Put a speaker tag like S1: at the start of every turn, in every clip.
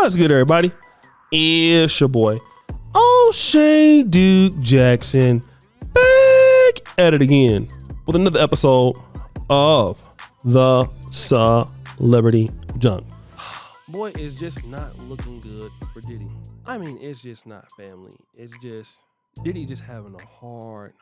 S1: What's good, everybody? It's your boy, O'Shea Duke Jackson, back at it again with another episode of the Celebrity Junk. Boy, it's just not looking good for Diddy. I mean, it's just not, family. It's just, Diddy just having a hard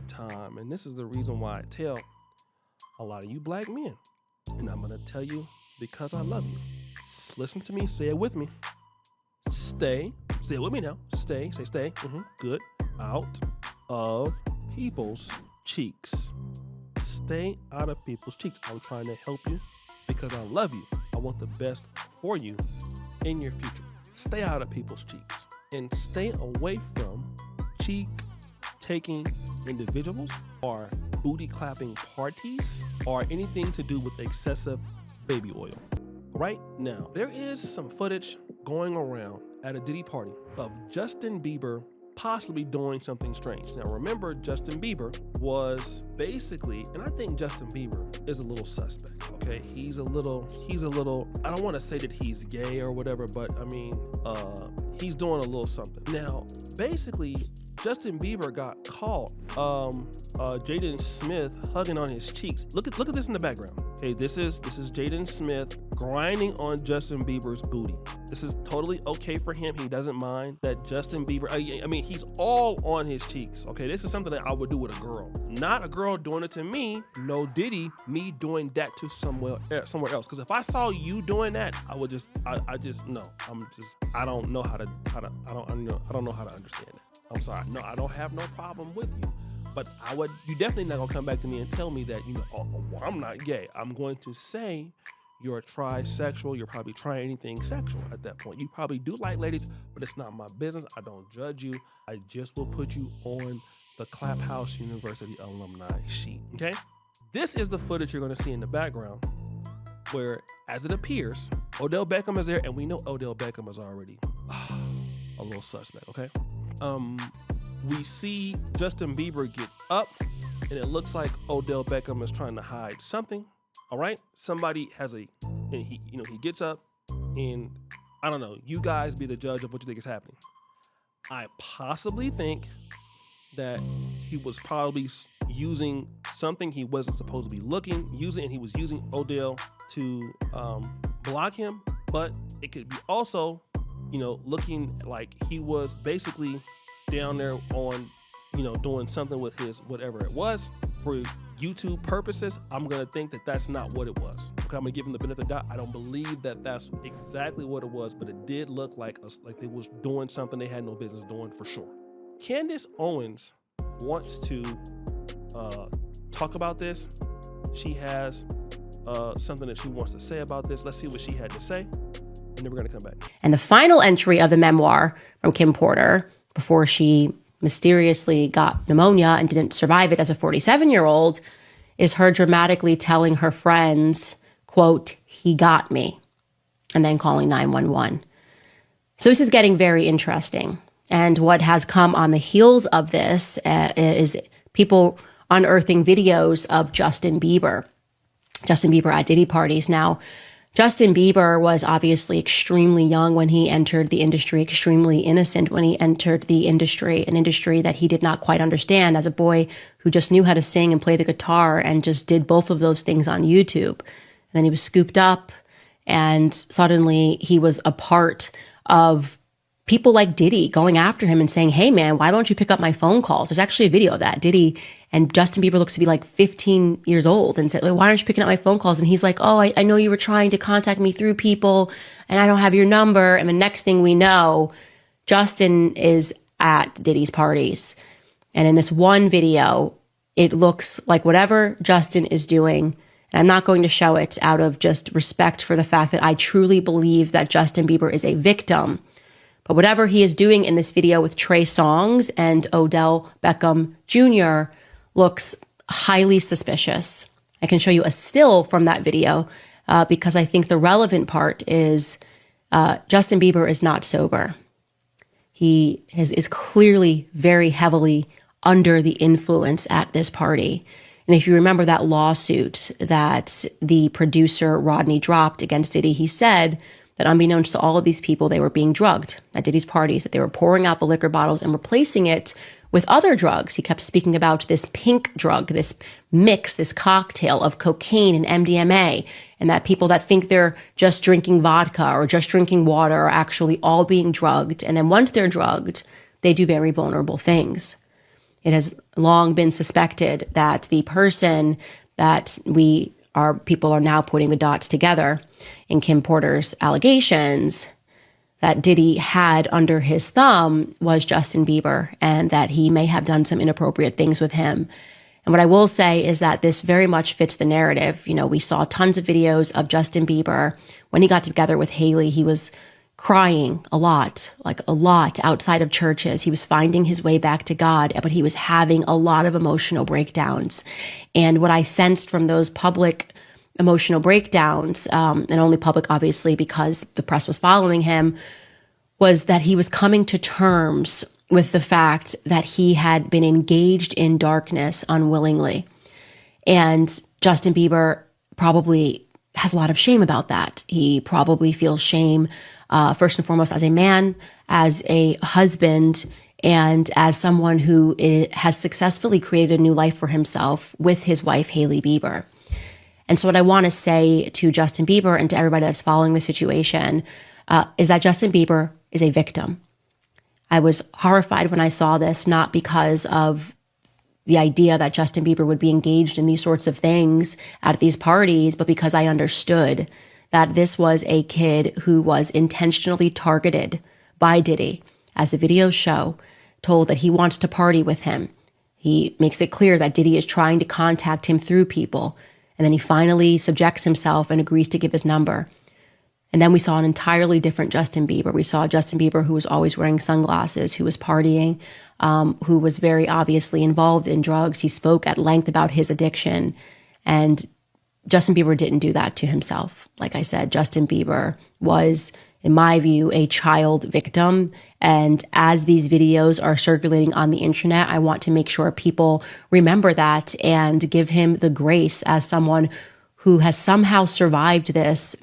S1: time. And this is the reason why I tell a lot of you black men, and I'm going to tell you because I love you. Listen to me, say it with me. Say it with me now. Stay. Good. Out of people's cheeks. Stay out of people's cheeks. I'm trying to help you because I love you. I want the best for you in your future. Stay out of people's cheeks and stay away from cheek-taking individuals or booty-clapping parties or anything to do with excessive baby oil. Right now, there is some footage going around at a Diddy party of Justin Bieber possibly doing something strange. Now, remember, Justin Bieber was basically, and I think Justin Bieber is a little suspect, okay? He's a little, I don't want to say that he's gay or whatever, but I mean, he's doing a little something. Now, basically, Justin Bieber got caught, Jaden Smith hugging on his cheeks. Look at this in the background. Okay, this is Jaden Smith grinding on Justin Bieber's booty. This is totally okay for him. He doesn't mind that Justin Bieber, I mean, he's all on his cheeks. Okay, this is something that I would do with a girl. Not a girl doing it to me. No Diddy, me doing that to somewhere else. Because if I saw you doing that, I would just, I don't know how to understand it. I'm sorry. No, I don't have no problem with you. But you definitely not gonna come back to me and tell me that, I'm not gay. I'm going to say you're a trisexual. You're probably trying anything sexual at that point. You probably do like ladies, but it's not my business. I don't judge you. I just will put you on the Claphouse University alumni sheet, okay? This is the footage you're gonna see in the background where, as it appears, Odell Beckham is there, and we know Odell Beckham is already a little suspect, okay? We see Justin Bieber get up, and it looks like Odell Beckham is trying to hide something. All right, somebody and he gets up, and I don't know. You guys be the judge of what you think is happening. I possibly think that he was probably using something he wasn't supposed to be using, and he was using Odell to block him. But it could be also, looking like he was basically down there on, doing something with his whatever it was for YouTube purposes. I'm gonna think that that's not what it was. Okay, I'm gonna give him the benefit of the doubt. I don't believe that that's exactly what it was, but it did look like they was doing something they had no business doing for sure. Candace Owens wants to talk about this. She has something that she wants to say about this. Let's see what she had to say, and then we're gonna come back.
S2: And the final entry of the memoir from Kim Porter, before she mysteriously got pneumonia and didn't survive it as a 47-year-old, is her dramatically telling her friends, quote, "He got me," and then calling 911. So this is getting very interesting. And what has come on the heels of this is people unearthing videos of Justin Bieber at Diddy parties. Now, Justin Bieber was obviously extremely young when he entered the industry, extremely innocent when he entered the industry, an industry that he did not quite understand as a boy who just knew how to sing and play the guitar and just did both of those things on YouTube. And then he was scooped up, and suddenly he was a part of people like Diddy going after him and saying, "Hey man, why don't you pick up my phone calls?" There's actually a video of that. Diddy and Justin Bieber looks to be like 15 years old and said, "Why aren't you picking up my phone calls?" And he's like, "Oh, I know you were trying to contact me through people and I don't have your number." And the next thing we know, Justin is at Diddy's parties. And in this one video, it looks like whatever Justin is doing, and I'm not going to show it out of just respect for the fact that I truly believe that Justin Bieber is a victim. But whatever he is doing in this video with Trey Songz and Odell Beckham Jr. looks highly suspicious. I can show you a still from that video because I think the relevant part is Justin Bieber is not sober. He is clearly very heavily under the influence at this party. And if you remember that lawsuit that the producer Rodney dropped against Diddy, he said that unbeknownst to all of these people, they were being drugged at Diddy's parties, that they were pouring out the liquor bottles and replacing it with other drugs. He kept speaking about this pink drug, this mix, this cocktail of cocaine and MDMA, and that people that think they're just drinking vodka or just drinking water are actually all being drugged. And then once they're drugged, they do very vulnerable things. It has long been suspected that the person that people are now putting the dots together in Kim Porter's allegations that Diddy had under his thumb was Justin Bieber, and that he may have done some inappropriate things with him. And what I will say is that this very much fits the narrative. You know, we saw tons of videos of Justin Bieber. When he got together with Hailey, he was crying a lot outside of churches. He was finding his way back to God, but he was having a lot of emotional breakdowns. And what I sensed from those public emotional breakdowns, and only public obviously because the press was following him, was that he was coming to terms with the fact that he had been engaged in darkness unwillingly. And Justin Bieber probably has a lot of shame about that. He probably feels shame, first and foremost, as a man, as a husband, and as someone who has successfully created a new life for himself with his wife, Hailey Bieber. And so what I want to say to Justin Bieber and to everybody that's following the situation is that Justin Bieber is a victim. I was horrified when I saw this, not because of the idea that Justin Bieber would be engaged in these sorts of things at these parties, but because I understood that this was a kid who was intentionally targeted by Diddy, as the videos show, told that he wants to party with him. He makes it clear that Diddy is trying to contact him through people. And then he finally subjects himself and agrees to give his number. And then we saw an entirely different Justin Bieber. We saw Justin Bieber who was always wearing sunglasses, who was partying, who was very obviously involved in drugs. He spoke at length about his addiction. And Justin Bieber didn't do that to himself. Like I said, Justin Bieber was, in my view, a child victim. And as these videos are circulating on the internet, I want to make sure people remember that and give him the grace as someone who has somehow survived this,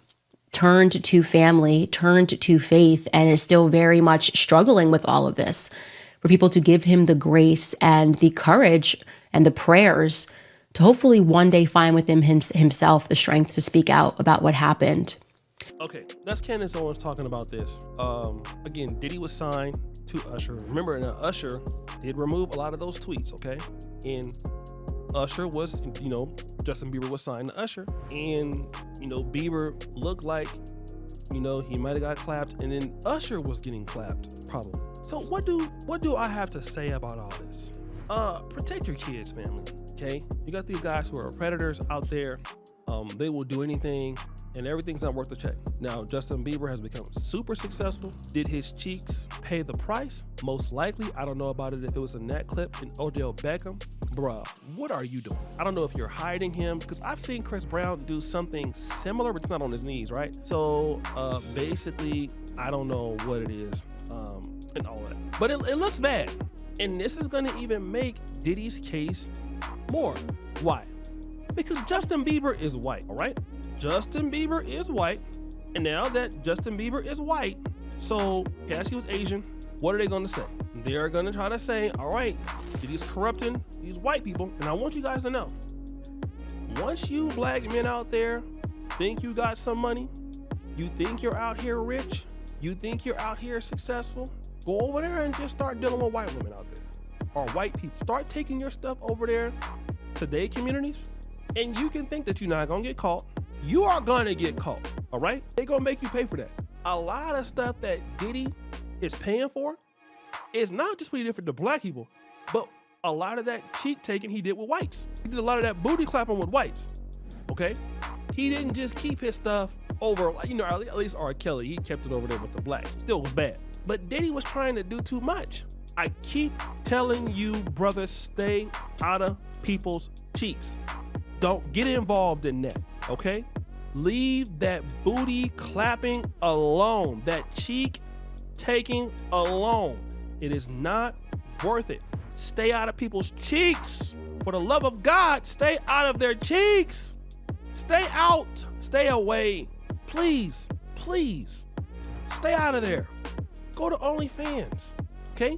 S2: turned to family, turned to faith, and is still very much struggling with all of this. For people to give him the grace and the courage and the prayers to hopefully one day find within himself the strength to speak out about what happened.
S1: Okay, that's Candace Owens talking about this. Again, Diddy was signed to Usher. Remember, Usher did remove a lot of those tweets, okay? And Usher was, Justin Bieber was signed to Usher. And, Bieber looked like, he might have got clapped. And then Usher was getting clapped, probably. So what do I have to say about all this? Protect your kids, family, okay? You got these guys who are predators out there. They will do anything, and everything's not worth the check. Now, Justin Bieber has become super successful. Did his cheeks pay the price? Most likely. I don't know about it if it was in that clip in Odell Beckham. Bruh, what are you doing? I don't know if you're hiding him, because I've seen Chris Brown do something similar, but it's not on his knees, right? So basically, I don't know what it is and all that. But it looks bad. And this is going to even make Diddy's case more. Why? Because Justin Bieber is white, all right? Justin Bieber is white. And now that Justin Bieber is white, so Cassie was Asian, what are they going to say? They're going to try to say, all right, Diddy's corrupting these white people. And I want you guys to know, once you black men out there think you got some money, you think you're out here rich, you think you're out here successful, go over there and just start dealing with white women out there or white people. Start taking your stuff over there to their communities, and you can think that you're not gonna get caught. You are gonna get caught, all right? They're gonna make you pay for that. A lot of stuff that Diddy is paying for is not just what he did for the black people, but a lot of that cheek taking he did with whites. He did a lot of that booty clapping with whites, okay? He didn't just keep his stuff over, at least R. Kelly, he kept it over there with the blacks. Still was bad. But Diddy was trying to do too much. I keep telling you, brothers, stay out of people's cheeks. Don't get involved in that, okay? Leave that booty clapping alone, that cheek taking alone. It is not worth it. Stay out of people's cheeks. For the love of God, stay out of their cheeks. Stay out, stay away. Please, please. Stay out of there. Go to OnlyFans. Okay?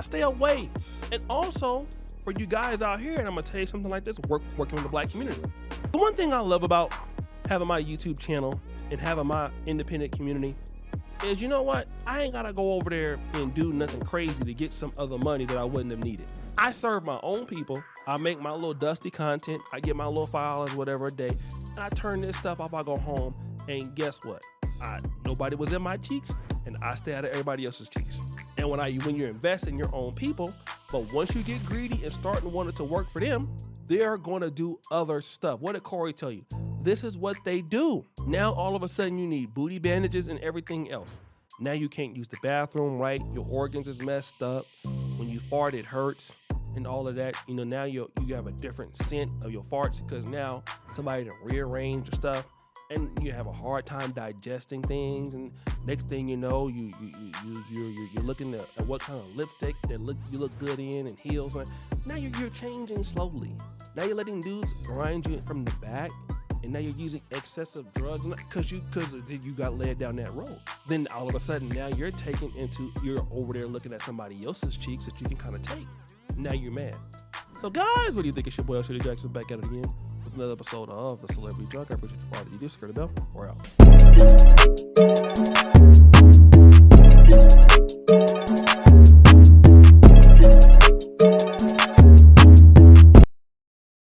S1: Stay away. And also, for you guys out here, and I'm gonna tell you something like this, working with the black community. The one thing I love about having my YouTube channel and having my independent community is, you know what? I ain't gotta go over there and do nothing crazy to get some other money that I wouldn't have needed. I serve my own people. I make my little dusty content. I get my little $5, whatever a day, and I turn this stuff off. I go home, and guess what? Nobody was in my cheeks, and I stay out of everybody else's cheeks. And when you invest in your own people, but once you get greedy and start wanting to work for them, they're going to do other stuff. What did Corey tell you? This is what they do. Now, all of a sudden, you need booty bandages and everything else. Now you can't use the bathroom right. Your organs is messed up. When you fart, it hurts and all of that. You know, now you have a different scent of your farts because now somebody to rearrange your stuff. And you have a hard time digesting things, and next thing you know, you're looking at what kind of lipstick you look good in and heels. Now you're changing slowly. Now you're letting dudes grind you from the back, and now you're using excessive drugs because you got led down that road. Then all of a sudden, now you're over there looking at somebody else's cheeks that you can kind of take. Now you're mad. So guys, what do you think? It's your boy Shady Jackson back at it again with another episode of The Celebrity Drunk. I appreciate your father. You do skirt the bell. We're out.